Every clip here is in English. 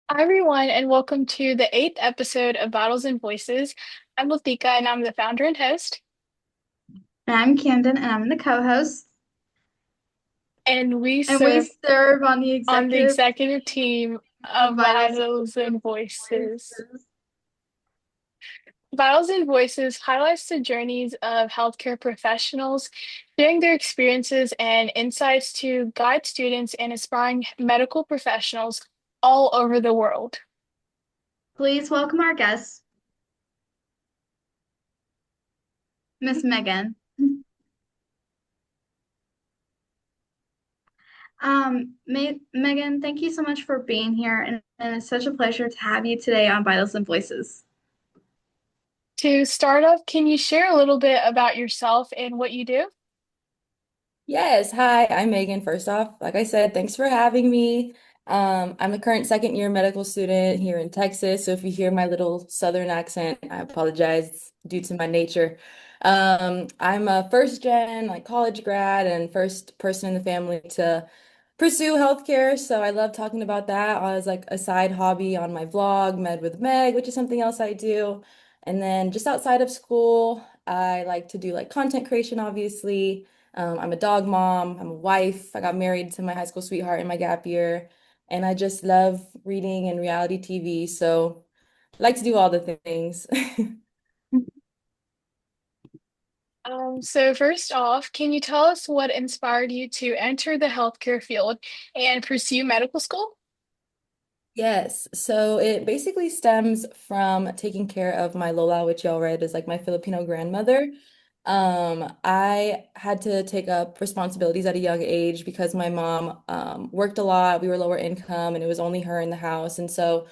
Hi, everyone, and welcome to the eighth episode of Battles and Voices. I'm Lathika, and I'm the founder and host. And I'm Camden, and I'm the co-host. And we And we serve serve on the on the executive executive team of of Vitals Battles and Voices. Voices. Battles and Voices highlights the journeys of healthcare professionals, sharing their experiences and insights to guide students and aspiring medical professionals all over the world. Please welcome our guest, Miss Megan. Megan, thank you so much for being here, and it's such a pleasure to have you today on Vitals and Voices. To start off, can you share a little bit about yourself and what you do? Yes, hi, I'm Megan. First off, like I said, thanks for having me. I'm a current second year medical student here in Texas. So if you hear my little southern accent, I apologize due to my nature. I'm a first gen, like college grad, and first person in the family to pursue healthcare. So I love talking about that as like a side hobby on my vlog, Med with Meg, which is something else I do. And then just outside of school, I like to do like content creation, obviously. I'm a dog mom, I'm a wife. I got married to my high school sweetheart in my gap year, and I just love reading and reality TV. So I like to do all the things. So first off, can you tell us what inspired you to enter the healthcare field and pursue medical school? Yes, so it basically stems from taking care of my Lola, which y'all read is like my Filipino grandmother. I had to take up responsibilities at a young age because my mom worked a lot. We were lower income, and it was only her in the house. And so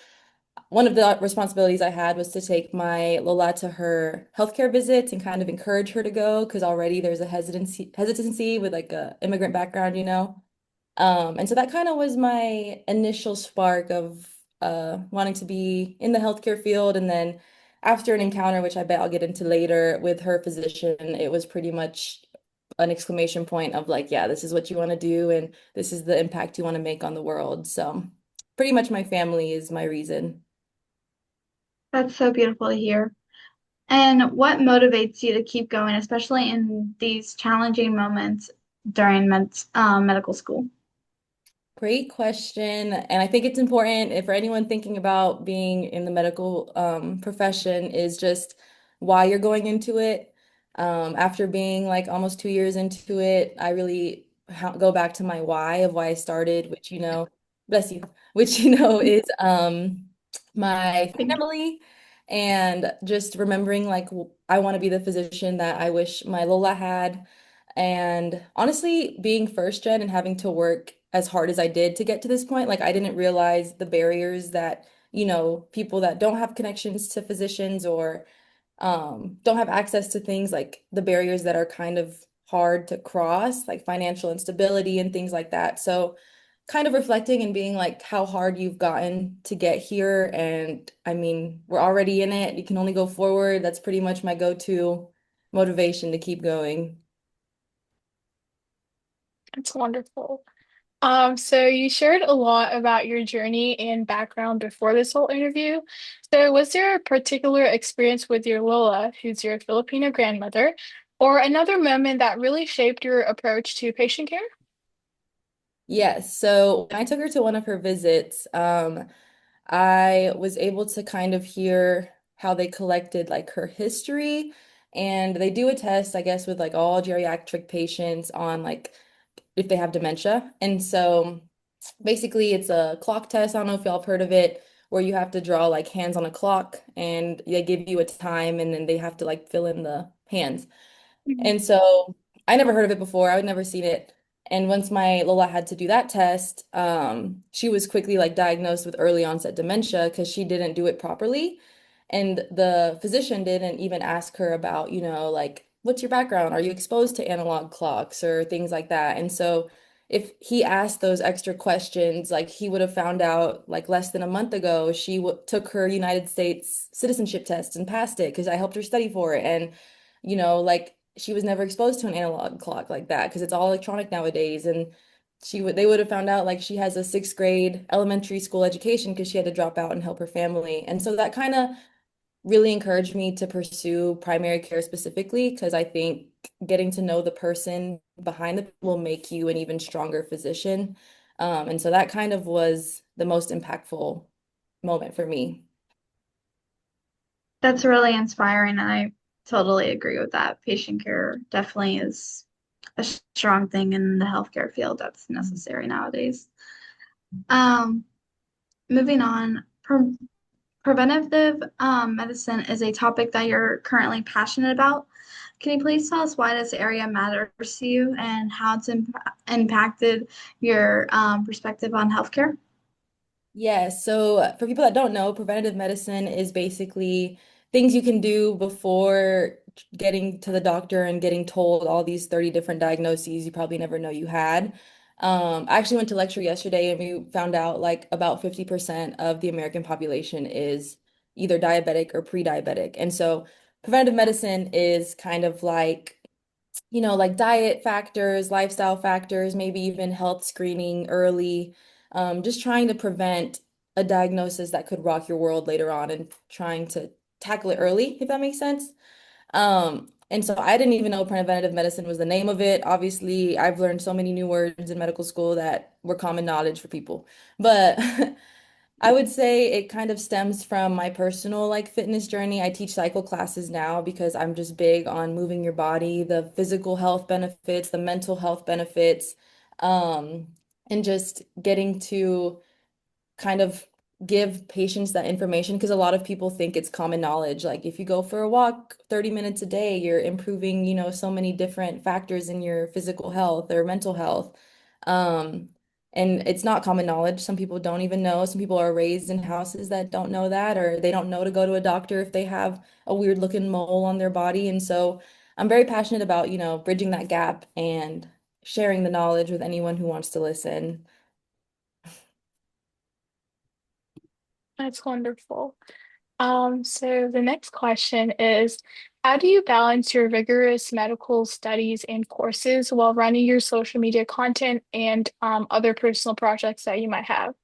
one of the responsibilities I had was to take my Lola to her healthcare visits and kind of encourage her to go because already there's a hesitancy with like a immigrant background, you know. And so that kind of was my initial spark of wanting to be in the healthcare field. And then after an encounter, which I bet I'll get into later with her physician, it was pretty much an exclamation point of like, yeah, this is what you want to do, and this is the impact you want to make on the world. So pretty much my family is my reason. That's so beautiful to hear. And what motivates you to keep going, especially in these challenging moments during medical school? Great question. And I think it's important if for anyone thinking about being in the medical profession is just why you're going into it. After being like almost 2 years into it, I really go back to my why of why I started, which, bless you, which, is my Thank you. family and just remembering like I want to be the physician that I wish my Lola had. And honestly, being first gen and having to work as hard as I did to get to this point, like I didn't realize the barriers that, people that don't have connections to physicians or don't have access to things like the barriers that are kind of hard to cross, like financial instability and things like that. So kind of reflecting and being like how hard you've gotten to get here. And I mean, we're already in it. You can only go forward. That's pretty much my go-to motivation to keep going. It's wonderful. So you shared a lot about your journey and background before this whole interview. So was there a particular experience with your Lola, who's your Filipino grandmother, or another moment that really shaped your approach to patient care? Yes. So when I took her to one of her visits, I was able to kind of hear how they collected like her history. And they do a test, I guess, with like all geriatric patients on like if they have dementia. And so basically it's a clock test. I don't know if y'all have heard of it, where you have to draw like hands on a clock and they give you a time and then they have to like fill in the hands. Mhm. And so I never heard of it before. I would never seen it. And once my Lola had to do that test, she was quickly like diagnosed with early onset dementia because she didn't do it properly. And the physician didn't even ask her about, like, what's your background? Are you exposed to analog clocks or things like that? And so if he asked those extra questions, like he would have found out like less than a month ago, she took her United States citizenship test and passed it because I helped her study for it. And like she was never exposed to an analog clock like that because it's all electronic nowadays. And they would have found out like she has a sixth grade elementary school education because she had to drop out and help her family. And so that kind of really encouraged me to pursue primary care specifically because I think getting to know the person behind it will make you an even stronger physician. And so that kind of was the most impactful moment for me. That's really inspiring, and I totally agree with that. Patient care definitely is a strong thing in the healthcare field that's necessary nowadays. Um, moving on, preventative medicine is a topic that you're currently passionate about. Can you please tell us why this area matters to you and how it's impacted your perspective on healthcare? Yeah, so for people that don't know, preventative medicine is basically things you can do before getting to the doctor and getting told all these 30 different diagnoses you probably never know you had. I actually went to lecture yesterday and we found out like about 50% of the American population is either diabetic or pre-diabetic. And so preventative medicine is kind of like like diet factors, lifestyle factors, maybe even health screening early, just trying to prevent a diagnosis that could rock your world later on and trying to tackle it early, if that makes sense. And so I didn't even know preventative medicine was the name of it. Obviously, I've learned so many new words in medical school that were common knowledge for people. But I would say it kind of stems from my personal like fitness journey. I teach cycle classes now because I'm just big on moving your body, the physical health benefits, the mental health benefits, um, and just getting to kind of give patients that information because a lot of people think it's common knowledge. Like if you go for a walk 30 minutes a day, you're improving, so many different factors in your physical health or mental health. Um, and it's not common knowledge. Some people don't even know. Some people are raised in houses that don't know that, or they don't know to go to a doctor if they have a weird looking mole on their body. And so I'm very passionate about, bridging that gap and sharing the knowledge with anyone who wants to listen. That's wonderful. So the next question is, how do you balance your rigorous medical studies and courses while running your social media content and other personal projects that you might have?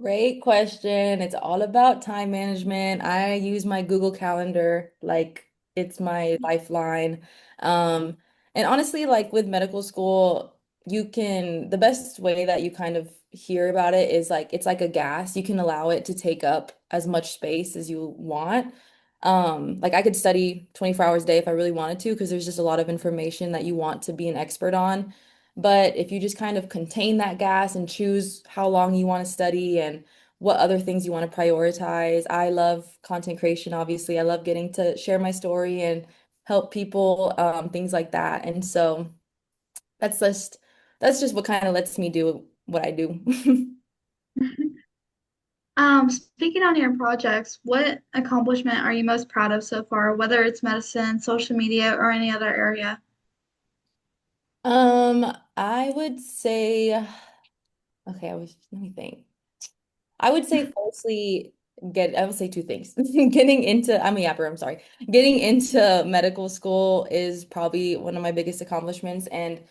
Great question. It's all about time management. I use my Google Calendar like it's my lifeline. Um, and honestly, like with medical school, the best way that you kind of hear about it is like it's like a gas. You can allow it to take up as much space as you want. Like I could study 24 hours a day if I really wanted to, because there's just a lot of information that you want to be an expert on. But if you just kind of contain that gas and choose how long you want to study and what other things you want to prioritize. I love content creation, obviously. I love getting to share my story and help people, things like that. And so that's just that's just what kind of lets me do what I do. Speaking on your projects, what accomplishment are you most proud of so far, whether it's medicine, social media, or any other area? I would say, okay, let me think. I would say firstly, I would say two things. I'm a yapper, I'm sorry. Getting into medical school is probably one of my biggest accomplishments. And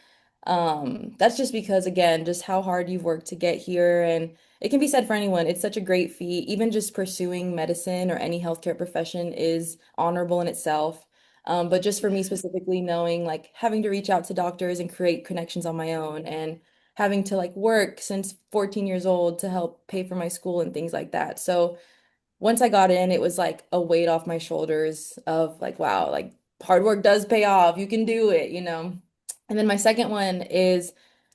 that's just because, again, just how hard you've worked to get here. And it can be said for anyone. It's such a great feat. Even just pursuing medicine or any healthcare profession is honorable in itself. But just for me specifically, knowing like having to reach out to doctors and create connections on my own and having to like work since 14 years old to help pay for my school and things like that. So once I got in, it was like a weight off my shoulders of like, wow, like hard work does pay off. You can do it. And then my second one is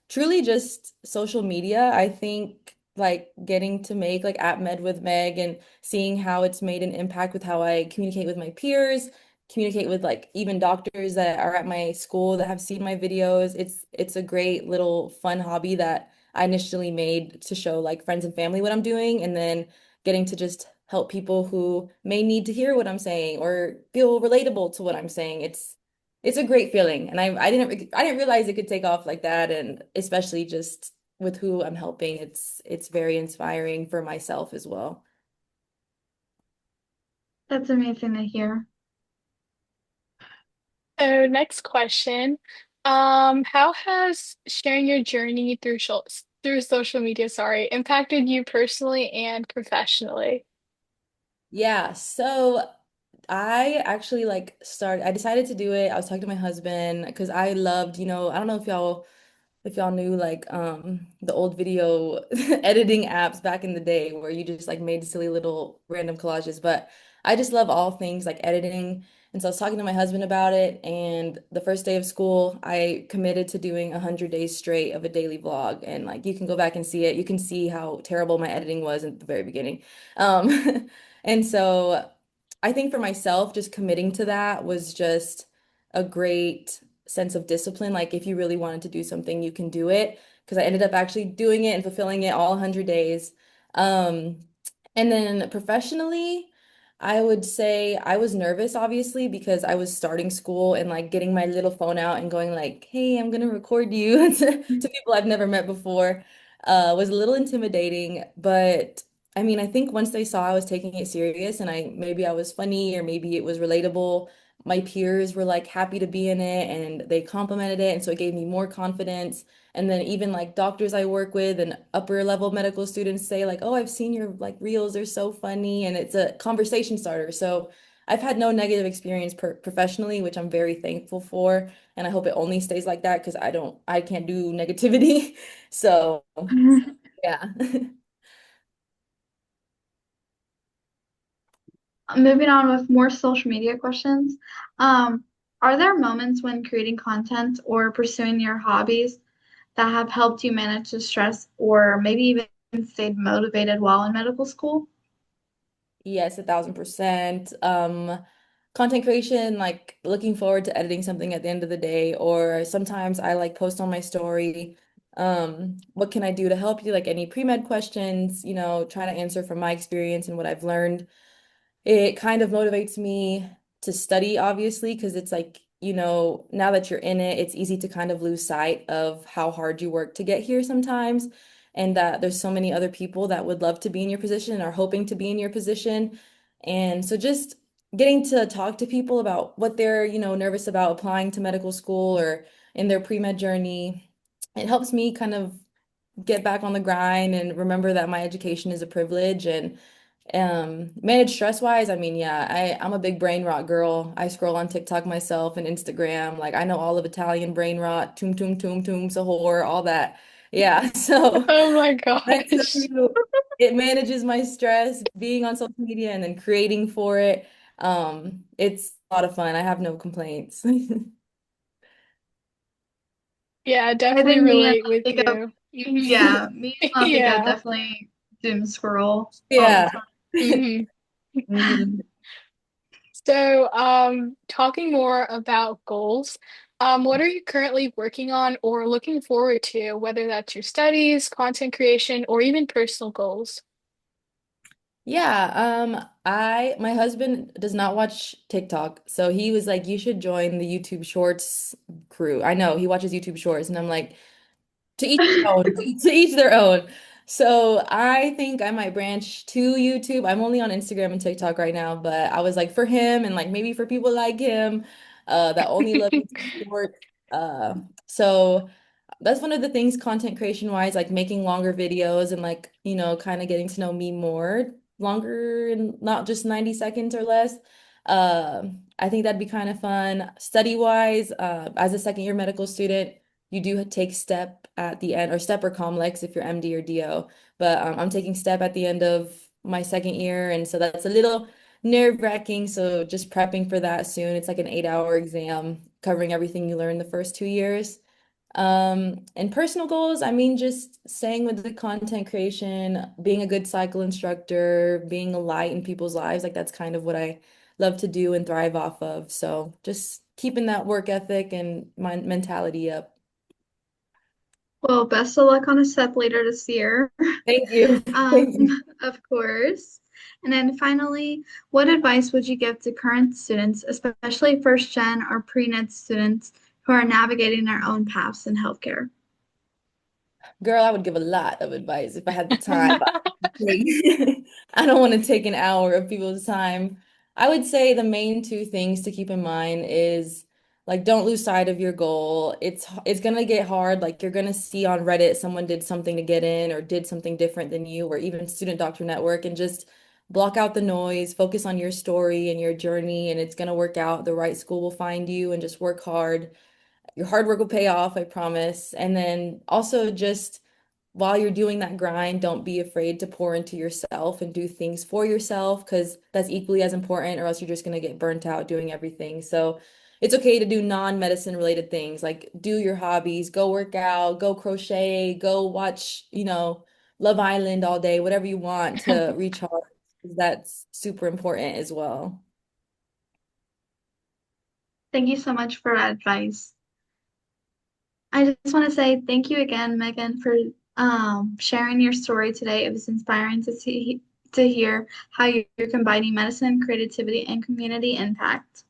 truly just social media. I think like getting to make like at Med with Meg and seeing how it's made an impact with how I communicate with my peers, communicate with like even doctors that are at my school that have seen my videos. It's a great little fun hobby that I initially made to show like friends and family what I'm doing, and then getting to just help people who may need to hear what I'm saying or feel relatable to what I'm saying. It's a great feeling, and I didn't realize it could take off like that, and especially just with who I'm helping, it's very inspiring for myself as well. That's amazing to hear. So next question. How has sharing your journey through social media, sorry, impacted you personally and professionally? Yeah, so I actually I decided to do it. I was talking to my husband because I loved, I don't know if y'all knew the old video editing apps back in the day where you just like made silly little random collages, but I just love all things like editing. And so I was talking to my husband about it, and the first day of school, I committed to doing 100 days straight of a daily vlog. And like you can go back and see it. You can see how terrible my editing was at the very beginning. And so I think for myself, just committing to that was just a great sense of discipline. Like if you really wanted to do something, you can do it. Because I ended up actually doing it and fulfilling it all 100 days. Um, and then professionally, I would say I was nervous, obviously, because I was starting school and like getting my little phone out and going like, "Hey, I'm gonna record you" to people I've never met before. Was a little intimidating, but I mean, I think once they saw I was taking it serious and maybe I was funny or maybe it was relatable, my peers were like happy to be in it and they complimented it. And so it gave me more confidence. And then even like doctors I work with and upper level medical students say like, "Oh, I've seen your like reels, they're so funny." And it's a conversation starter. So I've had no negative experience professionally, which I'm very thankful for. And I hope it only stays like that because I can't do negativity. So yeah. Moving on with more social media questions. Um, are there moments when creating content or pursuing your hobbies that have helped you manage the stress or maybe even stayed motivated while in medical school? Yes, 1,000%. Content creation, like looking forward to editing something at the end of the day, or sometimes I like post on my story. What can I do to help you? Like any pre-med questions, trying to answer from my experience and what I've learned. It kind of motivates me to study, obviously, because it's like, now that you're in it, it's easy to kind of lose sight of how hard you work to get here sometimes, and that there's so many other people that would love to be in your position and are hoping to be in your position. And so just getting to talk to people about what they're, nervous about applying to medical school or in their pre-med journey, it helps me kind of get back on the grind and remember that my education is a privilege and manage stress wise. I mean, yeah, I'm a big brain rot girl. I scroll on TikTok myself and Instagram. Like I know all of Italian brain rot, tum tum tum tum, sahur, all that. Yeah. So Oh my when I tell gosh. you it manages my stress being on social media and then creating for it. It's a lot of fun. I have no complaints. Yeah, I definitely think me and relate with Monica, you. yeah, me and Monica Yeah. definitely doom scroll all the Yeah. time. hmm Mhm. So, talking more about goals, what are you currently working on or looking forward to, whether that's your studies, content creation, or even personal goals? Yeah, my husband does not watch TikTok, so he was like, "You should join the YouTube Shorts crew." I know he watches YouTube Shorts, and I'm like, to each their own, to each their own. So I think I might branch to YouTube. I'm only on Instagram and TikTok right now, but I was like, for him and like maybe for people like him, that only love YouTube Shorts. Uh, so that's one of the things content creation wise, like making longer videos and like, kind of getting to know me more, longer and not just 90 seconds or less. I think that'd be kind of fun. Study wise, as a second year medical student, you do take step at the end, or step or complex if you're MD or DO. But I'm taking step at the end of my second year, and so that's a little nerve-wracking. So just prepping for that soon. It's like an 8-hour exam covering everything you learned the first 2 years. And personal goals, I mean, just staying with the content creation, being a good cycle instructor, being a light in people's lives, like that's kind of what I love to do and thrive off of. So just keeping that work ethic and my mentality up. Well, best of luck on a step later this year. Thank you. Um, Thank you. of course. And then finally, what advice would you give to current students, especially first gen or pre-med students who are navigating their own paths in healthcare? Girl, I would give a lot of advice if I had the time. But I don't want to take an hour of people's time. I would say the main two things to keep in mind is Like, don't lose sight of your goal. It's gonna get hard. Like, you're gonna see on Reddit someone did something to get in or did something different than you, or even Student Doctor Network, and just block out the noise, focus on your story and your journey, and it's gonna work out. The right school will find you, and just work hard. Your hard work will pay off, I promise. And then also just while you're doing that grind, don't be afraid to pour into yourself and do things for yourself because that's equally as important, or else you're just going to get burnt out doing everything. So it's okay to do non-medicine related things, like do your hobbies, go work out, go crochet, go watch, Love Island all day, whatever you want to recharge. 'Cause that's super important as well. Thank you so much for that advice. I just want to say thank you again, Megan, for sharing your story today. It was inspiring to hear how you're combining medicine, creativity, and community impact.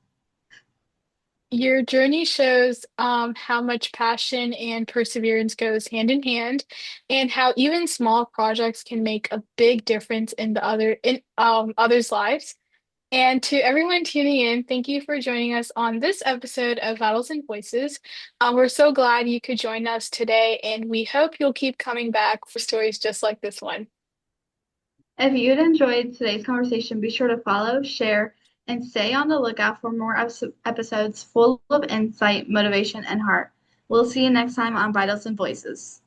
Your journey shows how much passion and perseverance goes hand in hand, and how even small projects can make a big difference in the others' lives. And to everyone tuning in, thank you for joining us on this episode of Battles and Voices. We're so glad you could join us today, and we hope you'll keep coming back for stories just like this one. If you'd enjoyed today's conversation, be sure to follow, share, and stay on the lookout for more episodes full of insight, motivation, and heart. We'll see you next time on Vitals and Voices.